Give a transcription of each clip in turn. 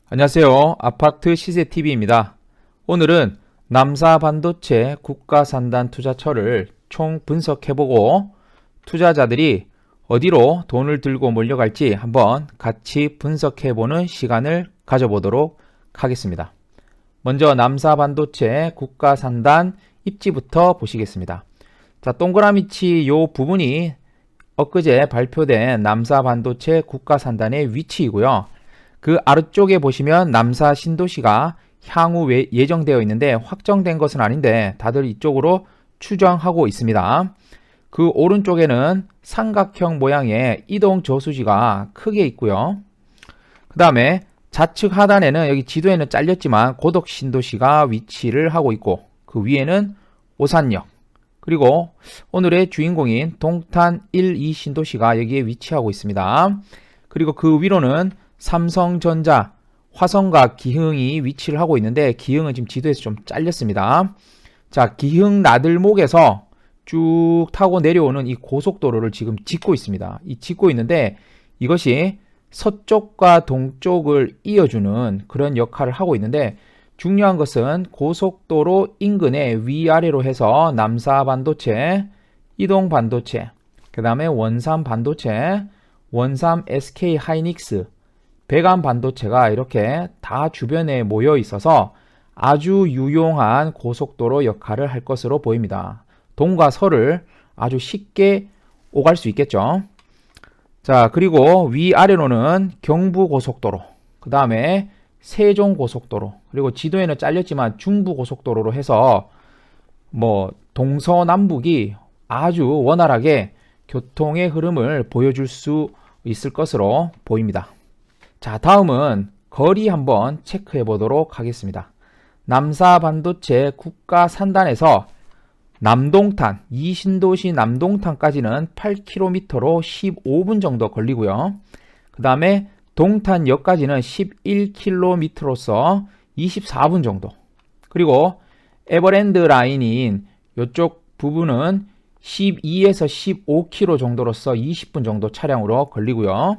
안녕하세요. 아파트 시세TV입니다. 오늘은 남사반도체 국가산단 투자처를 총 분석해보고 투자자들이 어디로 돈을 들고 몰려갈지 한번 같이 분석해보는 시간을 가져보도록 하겠습니다. 먼저 남사반도체 국가산단 입지부터 보시겠습니다. 자, 동그라미치 요 부분이 엊그제 발표된 남사반도체 국가산단의 위치이고요. 그 아래쪽에 보시면 남사 신도시가 향후 예정되어 있는데 확정된 것은 아닌데 다들 이쪽으로 추정하고 있습니다. 그 오른쪽에는 삼각형 모양의 이동 저수지가 크게 있고요. 그 다음에 좌측 하단에는 여기 지도에는 잘렸지만 고덕 신도시가 위치를 하고 있고 그 위에는 오산역 그리고 오늘의 주인공인 동탄 1, 2 신도시가 여기에 위치하고 있습니다. 그리고 그 위로는 삼성전자, 화성과 기흥이 위치를 하고 있는데 기흥은 지금 지도에서 좀 잘렸습니다. 자, 기흥 나들목에서 쭉 타고 내려오는 이 고속도로를 지금 짓고 있습니다. 이 짓고 있는데 이것이 서쪽과 동쪽을 이어주는 그런 역할을 하고 있는데 중요한 것은 고속도로 인근에 위아래로 해서 남사반도체, 이동반도체, 그 다음에 원삼반도체, 원삼 SK하이닉스, 백암반도체가 이렇게 다 주변에 모여 있어서 아주 유용한 고속도로 역할을 할 것으로 보입니다. 동과 서를 아주 쉽게 오갈 수 있겠죠. 자, 그리고 위아래로는 경부고속도로, 그 다음에 세종고속도로, 그리고 지도에는 잘렸지만 중부고속도로로 해서 동서남북이 아주 원활하게 교통의 흐름을 보여줄 수 있을 것으로 보입니다. 자, 다음은 거리 한번 체크해 보도록 하겠습니다. 남사반도체 국가산단에서 남동탄, 이신도시 남동탄까지는 8km로 15분 정도 걸리고요. 그 다음에 동탄역까지는 11km로서 24분 정도. 그리고 에버랜드 라인인 이쪽 부분은 12에서 15km 정도로서 20분 정도 차량으로 걸리고요.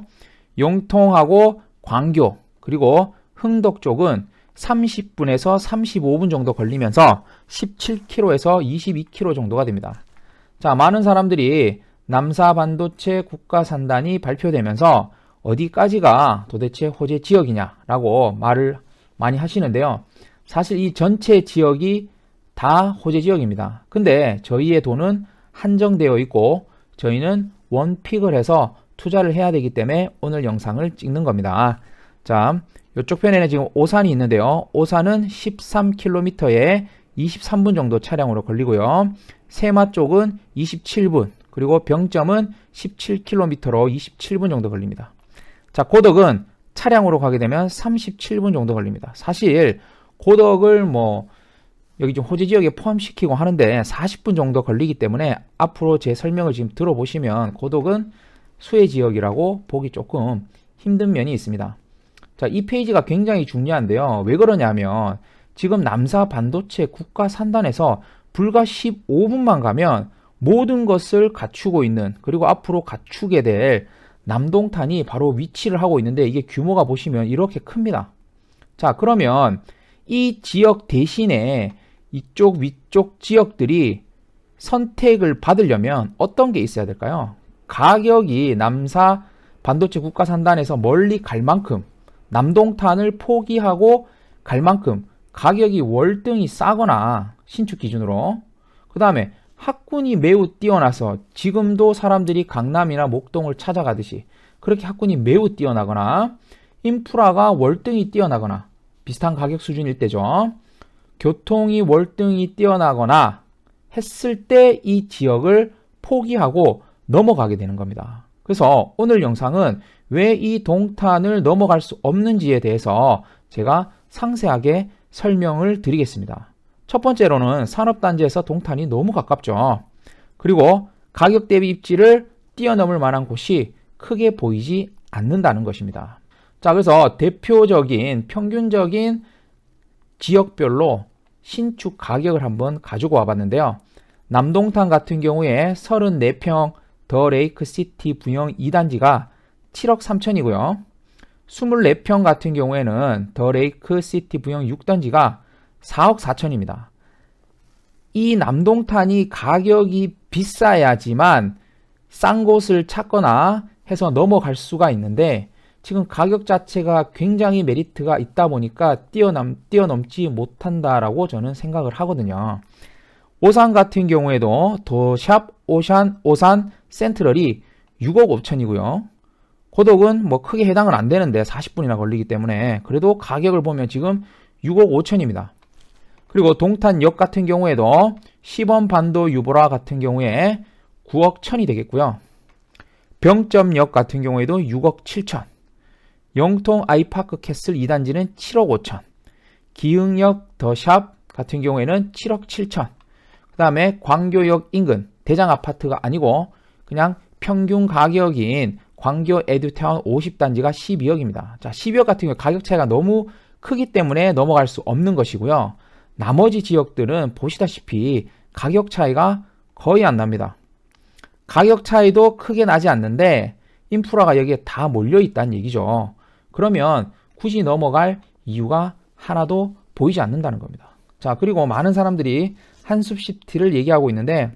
용통하고 광교 그리고 흥덕 쪽은 30분에서 35분 정도 걸리면서 17km에서 22km 정도가 됩니다. 자, 많은 사람들이 남사반도체 국가산단이 발표되면서 어디까지가 도대체 호재 지역이냐라고 말을 많이 하시는데요. 사실 이 전체 지역이 다 호재 지역입니다. 근데 저희의 돈은 한정되어 있고 저희는 원픽을 해서 투자를 해야 되기 때문에 오늘 영상을 찍는 겁니다. 자, 이쪽 편에는 지금 오산이 있는데요. 오산은 13km에 23분 정도 차량으로 걸리고요. 세마 쪽은 27분, 그리고 병점은 17km로 27분 정도 걸립니다. 자, 고덕은 차량으로 가게 되면 37분 정도 걸립니다. 사실 고덕을 여기 좀 호재 지역에 포함시키고 하는데 40분 정도 걸리기 때문에 앞으로 제 설명을 지금 들어보시면 고덕은 수혜 지역이라고 보기 조금 힘든 면이 있습니다. 자, 이 페이지가 굉장히 중요한데요. 왜 그러냐면 지금 남사반도체 국가산단에서 불과 15분만 가면 모든 것을 갖추고 있는, 그리고 앞으로 갖추게 될 남동탄이 바로 위치를 하고 있는데 이게 규모가 보시면 이렇게 큽니다. 자, 그러면 이 지역 대신에 이쪽 위쪽 지역들이 선택을 받으려면 어떤 게 있어야 될까요? 가격이 남사 반도체 국가산단에서 멀리 갈 만큼, 남동탄을 포기하고 갈 만큼 가격이 월등히 싸거나 신축 기준으로, 그 다음에 학군이 매우 뛰어나서 지금도 사람들이 강남이나 목동을 찾아가듯이 그렇게 학군이 매우 뛰어나거나 인프라가 월등히 뛰어나거나 비슷한 가격 수준일 때죠. 교통이 월등히 뛰어나거나 했을 때 이 지역을 포기하고 넘어가게 되는 겁니다. 그래서 오늘 영상은 왜 이 동탄을 넘어갈 수 없는지에 대해서 제가 상세하게 설명을 드리겠습니다. 첫 번째로는 산업단지에서 동탄이 너무 가깝죠. 그리고 가격 대비 입지를 뛰어넘을 만한 곳이 크게 보이지 않는다는 것입니다. 자, 그래서 대표적인 평균적인 지역별로 신축 가격을 한번 가지고 와봤는데요. 남동탄 같은 경우에 34평 더 레이크시티 분형 2단지가 7억 3천이고요. 24평 같은 경우에는 더 레이크 시티 부영 6단지가 4억 4천입니다. 이 남동탄이 가격이 비싸야지만 싼 곳을 찾거나 해서 넘어갈 수가 있는데 지금 가격 자체가 굉장히 메리트가 있다 보니까 뛰어넘지 못한다라고 저는 생각을 하거든요. 오산 같은 경우에도 더샵 오산 센트럴이 6억 5천이고요. 고덕은 뭐 크게 해당은 안 되는데 40분이나 걸리기 때문에 그래도 가격을 보면 지금 6억 5천입니다. 그리고 동탄역 같은 경우에도 시범 반도 유보라 같은 경우에 9억 1천이 되겠고요. 병점역 같은 경우에도 6억 7천, 영통 아이파크 캐슬 2단지는 7억 5천, 기흥역 더샵 같은 경우에는 7억 7천, 그 다음에 광교역 인근 대장 아파트가 아니고 그냥 평균 가격인 광교 에듀타운 50단지가 12억입니다. 자, 12억 같은 경우 가격 차이가 너무 크기 때문에 넘어갈 수 없는 것이고요. 나머지 지역들은 보시다시피 가격 차이가 거의 안 납니다. 가격 차이도 크게 나지 않는데 인프라가 여기에 다 몰려 있다는 얘기죠. 그러면 굳이 넘어갈 이유가 하나도 보이지 않는다는 겁니다. 자, 그리고 많은 사람들이 한숲시티를 얘기하고 있는데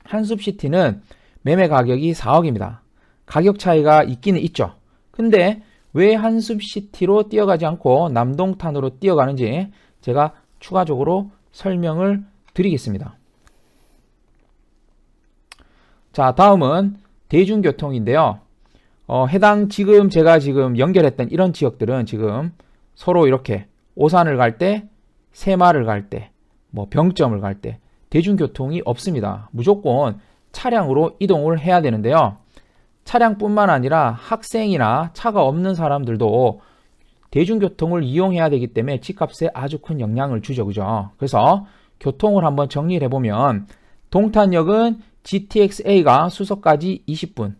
한숲시티는 매매 가격이 4억입니다. 가격 차이가 있기는 있죠. 근데 왜 한숲시티로 뛰어가지 않고 남동탄으로 뛰어가는지 제가 추가적으로 설명을 드리겠습니다. 자, 다음은 대중교통인데요. 해당 제가 지금 연결했던 이런 지역들은 지금 서로 이렇게 오산을 갈 때, 새마를 갈 때, 뭐 병점을 갈 때 대중교통이 없습니다. 무조건 차량으로 이동을 해야 되는데요. 차량뿐만 아니라 학생이나 차가 없는 사람들도 대중교통을 이용해야 되기 때문에 집값에 아주 큰 영향을 주죠. 그죠? 그래서 교통을 한번 정리를 해보면 동탄역은 GTX-A가 수서까지 20분,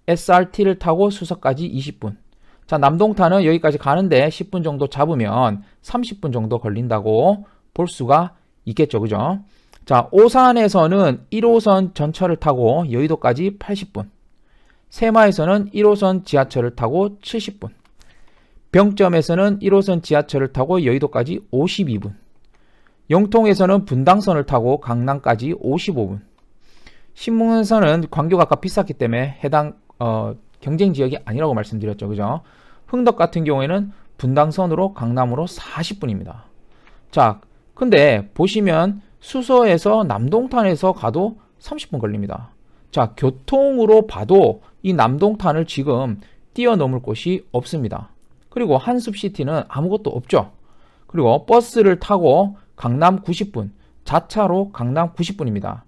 SRT를 타고 수서까지 20분. 자, 남동탄은 여기까지 가는데 10분 정도 잡으면 30분 정도 걸린다고 볼 수가 있겠죠. 그죠? 자, 오산에서는 1호선 전철을 타고 여의도까지 80분, 세마에서는 1호선 지하철을 타고 70분, 병점에서는 1호선 지하철을 타고 여의도까지 52분, 영통에서는 분당선을 타고 강남까지 55분, 신문선은 광교가 아까 비쌌기 때문에 해당 경쟁 지역이 아니라고 말씀드렸죠. 그죠? 흥덕 같은 경우에는 분당선으로 강남으로 40분입니다. 자, 근데 보시면 수서에서 남동탄에서 가도 30분 걸립니다. 자, 교통으로 봐도 이 남동탄을 지금 뛰어넘을 곳이 없습니다. 그리고 한숲시티는 아무것도 없죠. 그리고 버스를 타고 강남 90분, 자차로 강남 90분입니다.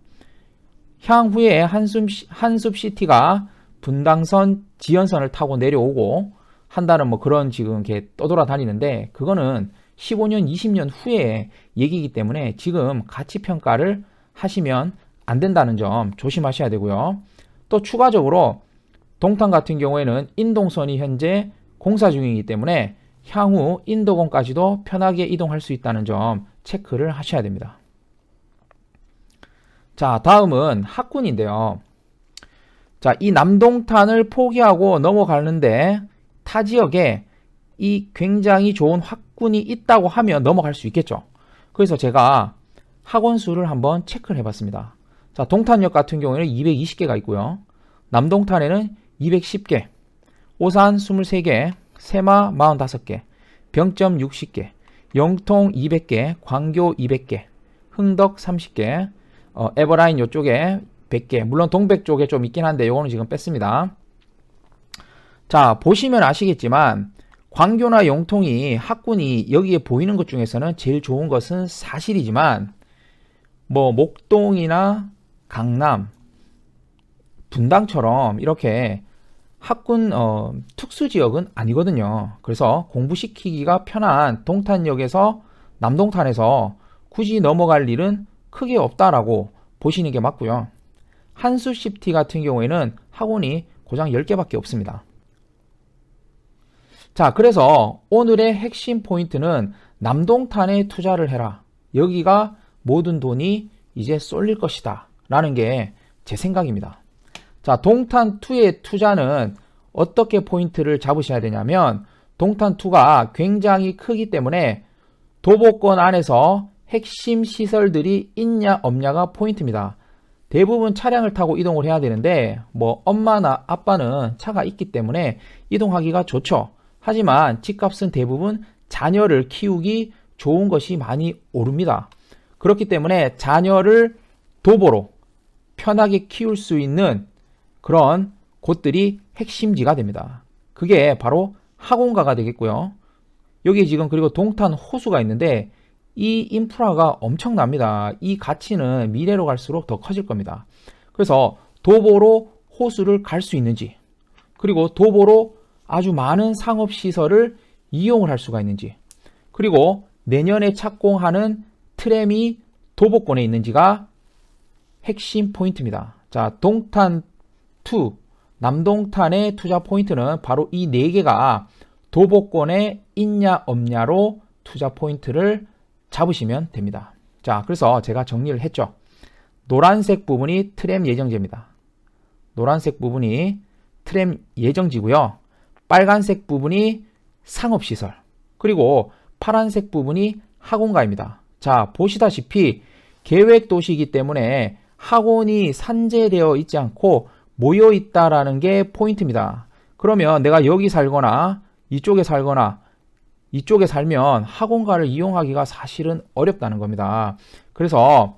향후에 한숲시티가 분당선, 지연선을 타고 내려오고 한다는 뭐 그런 지금 이렇게 떠돌아다니는데 그거는 15년, 20년 후의 얘기이기 때문에 지금 가치평가를 하시면 안 된다는 점 조심하셔야 되고요. 또 추가적으로 동탄 같은 경우에는 인동선이 현재 공사 중이기 때문에 향후 인도공까지도 편하게 이동할 수 있다는 점 체크를 하셔야 됩니다. 자, 다음은 학군인데요. 자, 이 남동탄을 포기하고 넘어가는데 타 지역에 이 굉장히 좋은 학군이 있다고 하면 넘어갈 수 있겠죠. 그래서 제가 학원 수를 한번 체크를 해봤습니다. 자, 동탄역 같은 경우에는 220개가 있고요. 남동탄에는 210개, 오산 23개, 세마 45개, 병점 60개, 영통 200개, 광교 200개, 흥덕 30개, 에버라인 요쪽에 100개, 물론 동백 쪽에 좀 있긴 한데 요거는 지금 뺐습니다. 자, 보시면 아시겠지만 광교나 영통이 학군이 여기에 보이는 것 중에서는 제일 좋은 것은 사실이지만 뭐 목동이나 강남, 분당처럼 이렇게 학군 특수지역은 아니거든요. 그래서 공부시키기가 편한 동탄역에서 남동탄에서 굳이 넘어갈 일은 크게 없다라고 보시는 게 맞고요. 한숲시티 같은 경우에는 학원이 고작 10개밖에 없습니다. 자, 그래서 오늘의 핵심 포인트는 남동탄에 투자를 해라. 여기가 모든 돈이 이제 쏠릴 것이다 라는 게 제 생각입니다. 자, 동탄2의 투자는 어떻게 포인트를 잡으셔야 되냐면 동탄2가 굉장히 크기 때문에 도보권 안에서 핵심 시설들이 있냐 없냐가 포인트입니다. 대부분 차량을 타고 이동을 해야 되는데 뭐 엄마나 아빠는 차가 있기 때문에 이동하기가 좋죠. 하지만 집값은 대부분 자녀를 키우기 좋은 것이 많이 오릅니다. 그렇기 때문에 자녀를 도보로 편하게 키울 수 있는 그런 곳들이 핵심지가 됩니다. 그게 바로 학원가가 되겠고요. 여기 지금 그리고 동탄 호수가 있는데 이 인프라가 엄청납니다. 이 가치는 미래로 갈수록 더 커질 겁니다. 그래서 도보로 호수를 갈 수 있는지, 그리고 도보로 아주 많은 상업시설을 이용을 할 수가 있는지, 그리고 내년에 착공하는 트램이 도보권에 있는지가 핵심 포인트입니다. 자, 동탄2, 남동탄의 투자 포인트는 바로 이 4개가 도보권에 있냐 없냐로 투자 포인트를 잡으시면 됩니다. 자, 그래서 제가 정리를 했죠. 노란색 부분이 트램 예정지입니다. 노란색 부분이 트램 예정지고요. 빨간색 부분이 상업시설, 그리고 파란색 부분이 학원가입니다. 자, 보시다시피 계획도시이기 때문에 학원이 산재되어 있지 않고 모여 있다라는 게 포인트입니다. 그러면 내가 여기 살거나 이쪽에 살거나 이쪽에 살면 학원가를 이용하기가 사실은 어렵다는 겁니다. 그래서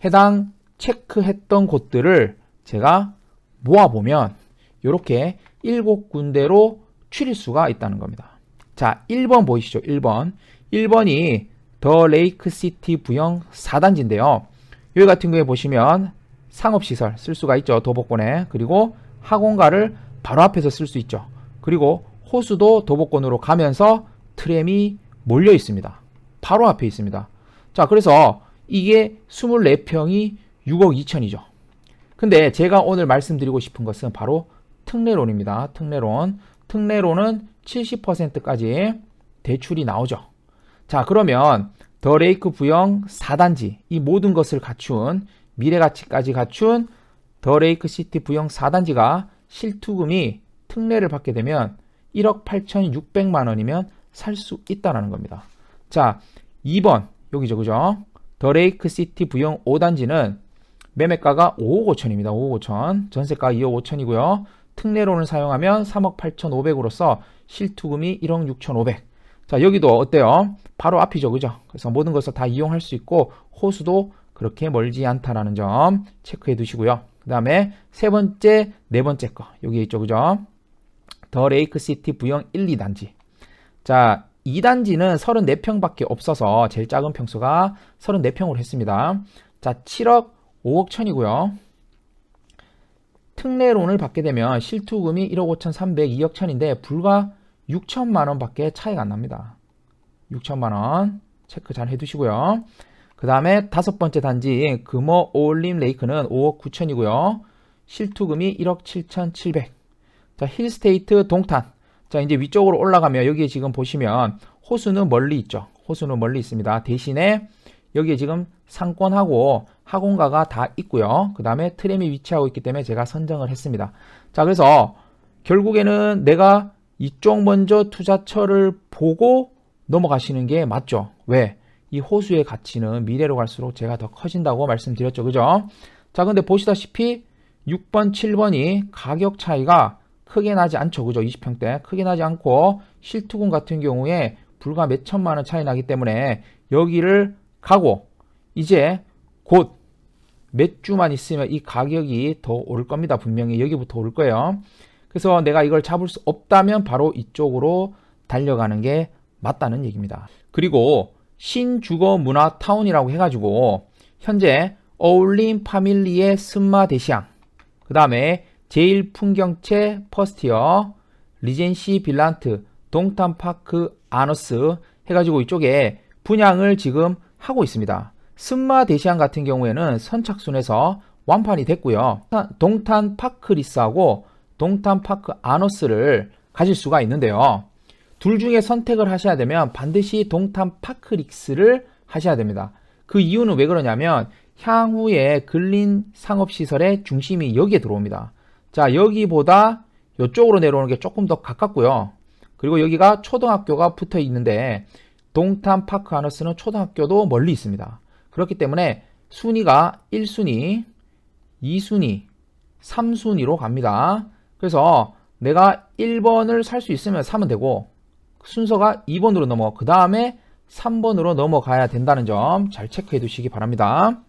해당 체크했던 곳들을 제가 모아보면 이렇게 7군데로 추릴 수가 있다는 겁니다. 자, 1번 보이시죠? 1번. 1번이 더 레이크시티 부영 4단지인데요. 여기 같은 경우에 보시면 상업시설 쓸 수가 있죠. 도보권에. 그리고 학원가를 바로 앞에서 쓸 수 있죠. 그리고 호수도 도보권으로 가면서 트램이 몰려 있습니다. 바로 앞에 있습니다. 자, 그래서 이게 24평이 6억 2천이죠. 근데 제가 오늘 말씀드리고 싶은 것은 바로 특례론입니다. 특례론. 특례론은 70%까지 대출이 나오죠. 자, 그러면 더 레이크 부영 4단지, 이 모든 것을 갖춘, 미래가치까지 갖춘 더 레이크 시티 부영 4단지가 실투금이 특례를 받게 되면 1억 8,600만 원이면 살 수 있다는 겁니다. 자, 2번 여기죠, 그죠? 더 레이크 시티 부영 5단지는 매매가가 5억 5천입니다. 5억 5천. 전세가 2억 5천이고요. 특례론을 사용하면 3억 8,500으로서 실투금이 1억 6,500. 자, 여기도 어때요? 바로 앞이죠, 그죠? 그래서 모든 것을 다 이용할 수 있고 호수도 그렇게 멀지 않다라는 점 체크해 두시고요. 그 다음에 세 번째, 네 번째 거 여기 있죠, 그죠? 더 레이크 시티 부영 1, 2단지. 자, 2단지는 34평밖에 없어서 제일 작은 평수가 34평으로 했습니다. 자, 7억 5억 천이고요. 특례론을 받게 되면 실투금이 1억 5,300, 2억 천인데 불과 6천만 원 밖에 차이가 안 납니다. 6천만 원 체크 잘 해두시고요. 그 다음에 다섯 번째 단지 금호 올림 레이크는 5억 9천이고요. 실투금이 1억 7,700. 자, 힐스테이트 동탄. 자, 이제 위쪽으로 올라가면 여기에 지금 보시면 호수는 멀리 있죠. 호수는 멀리 있습니다. 대신에 여기에 지금 상권하고 학원가가 다 있고요. 그 다음에 트램이 위치하고 있기 때문에 제가 선정을 했습니다. 자, 그래서 결국에는 내가 이쪽 먼저 투자처를 보고 넘어가시는 게 맞죠. 왜? 이 호수의 가치는 미래로 갈수록 제가 더 커진다고 말씀드렸죠. 그죠? 자, 근데 보시다시피 6번, 7번이 가격 차이가 크게 나지 않죠. 그죠? 20평대 크게 나지 않고 실투금 같은 경우에 불과 몇 천만 원 차이 나기 때문에 여기를 가고 이제 곧 몇 주만 있으면 이 가격이 더 오를 겁니다. 분명히 여기부터 오를 거예요. 그래서 내가 이걸 잡을 수 없다면 바로 이쪽으로 달려가는 게 맞다는 얘기입니다. 그리고 신주거문화타운이라고 해가지고 현재 어울림 파밀리의 스마대시앙, 그 다음에 제일풍경채 퍼스티어, 리젠시 빌란트, 동탄파크 아너스 해가지고 이쪽에 분양을 지금 하고 있습니다. 스마대시앙 같은 경우에는 선착순에서 완판이 됐고요. 동탄 파크리스하고 동탄 파크 아너스를 가질 수가 있는데요. 둘 중에 선택을 하셔야 되면 반드시 동탄 파크리스를 하셔야 됩니다. 그 이유는 왜 그러냐면 향후에 근린 상업시설의 중심이 여기에 들어옵니다. 자, 여기보다 이쪽으로 내려오는 게 조금 더 가깝고요. 그리고 여기가 초등학교가 붙어 있는데 동탄 파크 하너스는 초등학교도 멀리 있습니다. 그렇기 때문에 순위가 1순위, 2순위, 3순위로 갑니다. 그래서 내가 1번을 살 수 있으면 사면 되고 순서가 2번으로 넘어가 그 다음에 3번으로 넘어가야 된다는 점 잘 체크해 두시기 바랍니다.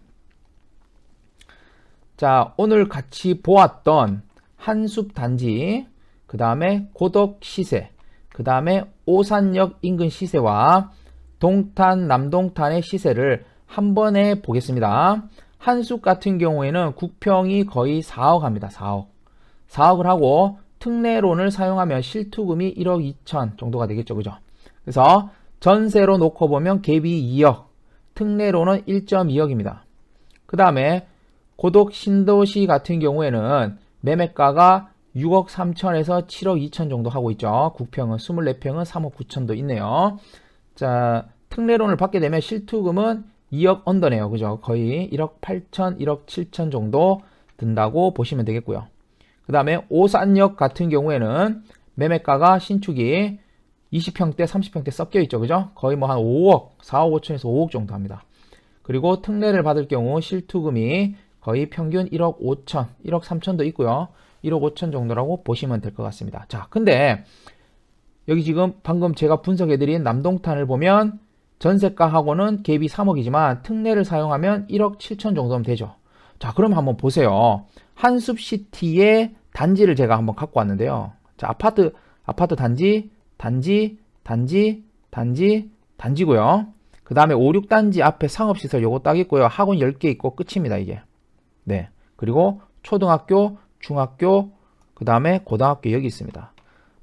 자, 오늘 같이 보았던 한숲 단지, 그 다음에 고덕 시세, 그 다음에 오산역 인근 시세와 동탄, 남동탄의 시세를 한 번에 보겠습니다. 한숲 같은 경우에는 국평이 거의 4억 합니다. 4억을 하고 특례론을 사용하면 실투금이 1억 2천 정도가 되겠죠. 그죠? 그래서 전세로 놓고 보면 갭이 2억, 특례론은 1.2억입니다. 그 다음에 고덕 신도시 같은 경우에는 매매가가 6억 3천에서 7억 2천 정도 하고 있죠. 국평은 24평은 3억 9천도 있네요. 자, 특례론을 받게 되면 실투금은 2억 언더네요. 그죠? 거의 1억 8천, 1억 7천 정도 든다고 보시면 되겠고요. 그 다음에 오산역 같은 경우에는 매매가가 신축이 20평대, 30평대 섞여 있죠. 그죠? 거의 뭐 한 5억, 4억 5천에서 5억 정도 합니다. 그리고 특례를 받을 경우 실투금이 거의 평균 1억 5천, 1억 3천도 있고요. 1억 5천 정도라고 보시면 될 것 같습니다. 자, 근데 여기 지금 방금 제가 분석해드린 남동탄을 보면 전세가하고는 갭이 3억이지만 특례를 사용하면 1억 7천 정도면 되죠. 자, 그럼 한번 보세요. 한숲시티의 단지를 제가 한번 갖고 왔는데요. 자, 아파트 단지고요. 그 다음에 5, 6단지 앞에 상업시설 요거 딱 있고요. 학원 10개 있고 끝입니다, 이게. 네. 그리고 초등학교, 중학교, 그 다음에 고등학교 여기 있습니다.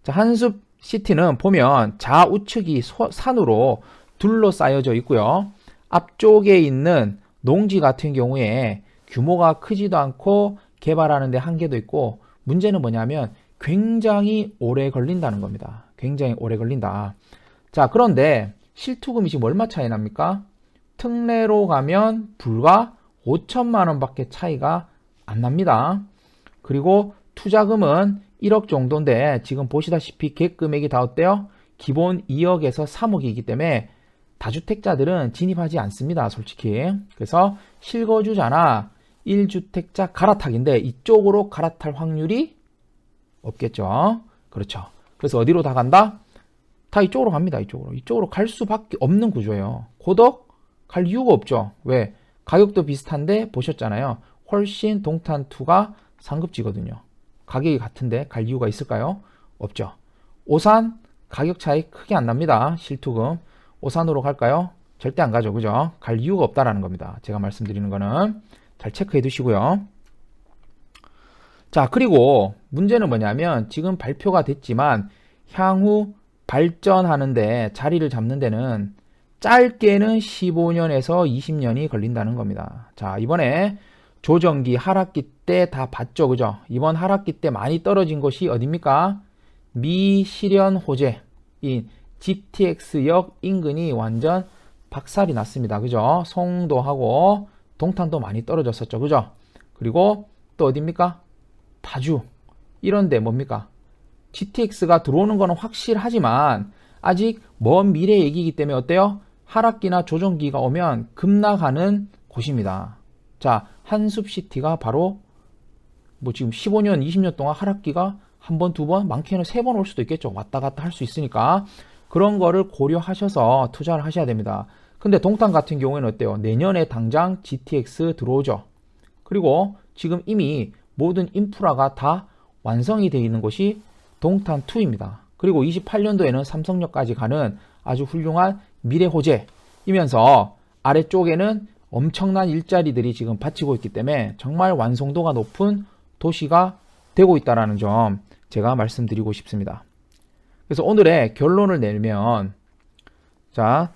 자, 한숲시티는 보면 좌우측이 산으로 둘러싸여져 있고요. 앞쪽에 있는 농지 같은 경우에 규모가 크지도 않고 개발하는 데 한계도 있고 문제는 뭐냐면 굉장히 오래 걸린다는 겁니다. 굉장히 오래 걸린다. 자, 그런데 실투금이 지금 얼마 차이 납니까? 특례로 가면 불과 5천만 원 밖에 차이가 안 납니다. 그리고 투자금은 1억 정도인데 지금 보시다시피 갭 금액이 다 어때요? 기본 2억에서 3억이기 때문에 다주택자들은 진입하지 않습니다. 솔직히. 그래서 실거주자나 1주택자 갈아타기인데 이쪽으로 갈아탈 확률이 없겠죠. 그렇죠. 그래서 어디로 다 간다? 다 이쪽으로 갑니다. 이쪽으로 갈 수밖에 없는 구조예요. 고덕 갈 이유가 없죠. 왜? 가격도 비슷한데 보셨잖아요. 훨씬 동탄2가 상급지거든요. 가격이 같은데 갈 이유가 있을까요? 없죠. 오산 가격 차이 크게 안 납니다. 실투금. 오산으로 갈까요? 절대 안 가죠. 그죠? 갈 이유가 없다라는 겁니다. 제가 말씀드리는 거는 잘 체크해 두시고요. 자, 그리고 문제는 뭐냐면 지금 발표가 됐지만 향후 발전하는데 자리를 잡는 데는 짧게는 15년에서 20년이 걸린다는 겁니다. 자, 이번에 조정기 하락기 때 다 봤죠. 그죠? 이번 하락기 때 많이 떨어진 곳이 어딥니까? 미실현 호재인 GTX역 인근이 완전 박살이 났습니다. 그죠? 송도하고 동탄도 많이 떨어졌었죠. 그죠? 그리고 또 어딥니까? 파주. 이런데 뭡니까? GTX가 들어오는 거는 확실하지만 아직 먼 미래 얘기이기 때문에 어때요? 하락기나 조정기가 오면 급락하는 곳입니다. 자, 한숲시티가 바로 뭐 지금 15년, 20년 동안 하락기가 한 번, 두 번, 많게는 세 번 올 수도 있겠죠. 왔다 갔다 할 수 있으니까 그런 거를 고려하셔서 투자를 하셔야 됩니다. 근데 동탄 같은 경우에는 어때요? 내년에 당장 GTX 들어오죠. 그리고 지금 이미 모든 인프라가 다 완성이 되어 있는 곳이 동탄2입니다. 그리고 28년도에는 삼성역까지 가는 아주 훌륭한 미래 호재이면서 아래쪽에는 엄청난 일자리들이 지금 받치고 있기 때문에 정말 완성도가 높은 도시가 되고 있다는 점 제가 말씀드리고 싶습니다. 그래서 오늘의 결론을 내면 자,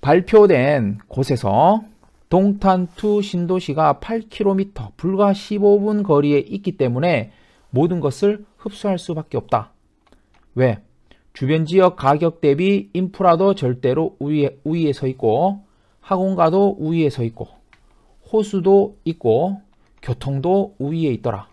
발표된 곳에서 동탄2 신도시가 8km 불과 15분 거리에 있기 때문에 모든 것을 흡수할 수밖에 없다. 왜? 주변 지역 가격 대비 인프라도 절대로 우위에 서 있고 학원가도 우위에 서 있고 호수도 있고 교통도 우위에 있더라.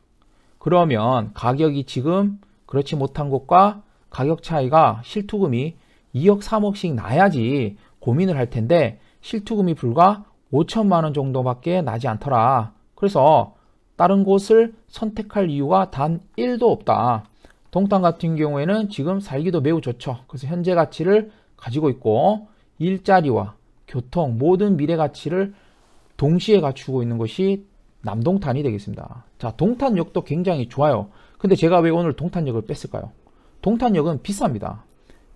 그러면 가격이 지금 그렇지 못한 곳과 가격 차이가 실투금이 2억 3억씩 나야지 고민을 할 텐데 실투금이 불과 5천만 원 정도밖에 나지 않더라. 그래서 다른 곳을 선택할 이유가 단 1도 없다. 동탄 같은 경우에는 지금 살기도 매우 좋죠. 그래서 현재 가치를 가지고 있고 일자리와 교통 모든 미래 가치를 동시에 갖추고 있는 것이 남동탄이 되겠습니다. 자, 동탄역도 굉장히 좋아요. 근데 제가 왜 오늘 동탄역을 뺐을까요? 동탄역은 비쌉니다.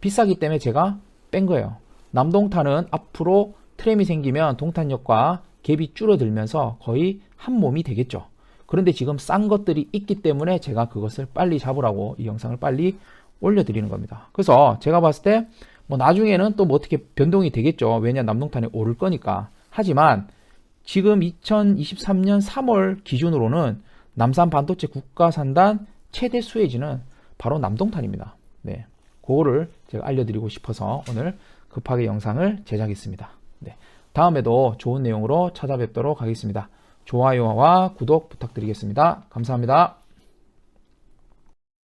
비싸기 때문에 제가 뺀 거예요. 남동탄은 앞으로 트램이 생기면 동탄역과 갭이 줄어들면서 거의 한 몸이 되겠죠. 그런데 지금 싼 것들이 있기 때문에 제가 그것을 빨리 잡으라고 이 영상을 빨리 올려드리는 겁니다. 그래서 제가 봤을 때 뭐 나중에는 또 뭐 어떻게 변동이 되겠죠. 왜냐 남동탄이 오를 거니까. 하지만 지금 2023년 3월 기준으로는 남산 반도체 국가산단 최대 수혜지는 바로 남동탄입니다. 네, 그거를 제가 알려드리고 싶어서 오늘 급하게 영상을 제작했습니다. 네, 다음에도 좋은 내용으로 찾아뵙도록 하겠습니다. 좋아요와 구독 부탁드리겠습니다. 감사합니다.